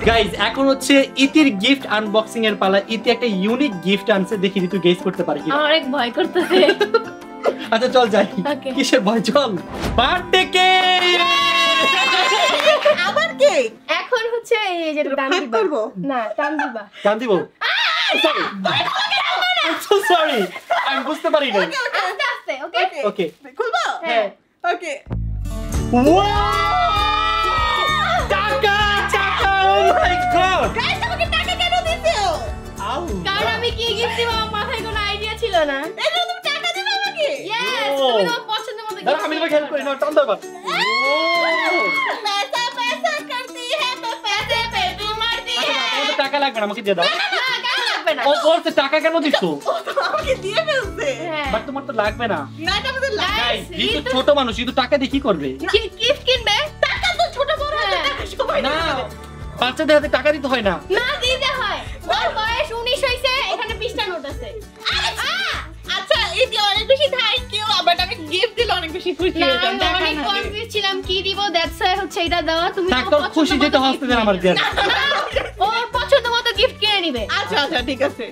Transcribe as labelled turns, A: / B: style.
A: Guys এখন হচ্ছে ইতির gift unboxing এর পালা। ইতি একটা ইউনিক গিফট আনছে, দেখি তুই গেস করতে পারি কিনা।
B: অনেক ভয় করতেছে।
A: আচ্ছা চল যাই। কিসের ভয়, চল। Birthday cake.
C: আবার কেক?
B: এখন হচ্ছে এই যে টান দিবা না, টান দিবা।
A: টান দিব? সরি সরি, আমি বুঝতে পারি না।
B: আস্তে আস্তে। ওকে
A: ওকে
C: খুলবো?
B: হ্যাঁ
C: ওকে।
A: টাকা টাকা, ও মাই গড।
C: গাইস আমাকে টাকা কেন দিছো?
B: কারণ আমি কি গিফট দিব আমার মাথায় কোনো আইডিয়া ছিল না।
C: এটা তুমি টাকা দিবে আমাকে?
B: ইয়েস,
A: ও।
B: তুমি তোমার পছন্দের মতো
A: দাঁড়া আমি তোমাকে হেল্প করি না, টান দাও এবার।
C: पैसा पैसा करती है तो पैसे पे भी मरती है।
A: তোমার তো টাকা লাগবে না, আমাকে দিয়ে দাও।
B: না কেন লাগবে না?
A: ও বলছে টাকা কেন দিছো?
C: ও তো আমাকে দিয়ে ফেলছে।
B: হ্যাঁ
A: বাট তোমার তো লাগবে না।
C: না এটা আমাদের লাগে।
A: গাইস এই তো ছোট মানুষ, এই তো টাকা দিয়ে কি করবে?
B: গিফট কিনবে?
C: টাকা তো ছোট বড় হতে টাকা সবাই
A: না
C: দেবে।
A: বাচ্চাদের হাতে টাকা দিতে হয় না।
B: না দিতে হয়। ওর বয়স 19 হইছে, এখানে 20টা নোট আছে।
C: আচ্ছা এটি অনেক বেশি থ্যাংক ইউ, বাট আমি গিফট দিলে অনেক বেশি খুশি
B: না,
C: হতাম।
B: আমি অনেক কনফিউজ ছিলাম কি দিব, দ্যাটস ওয়াই হচ্ছে এটা দেওয়া। তুমি
A: থাক তোর খুশি যেটা হস্তে দেন আমার দিয়ে।
B: ওর পছন্দ মতো গিফট কিনে নিবে।
C: আচ্ছা আচ্ছা ঠিক আছে।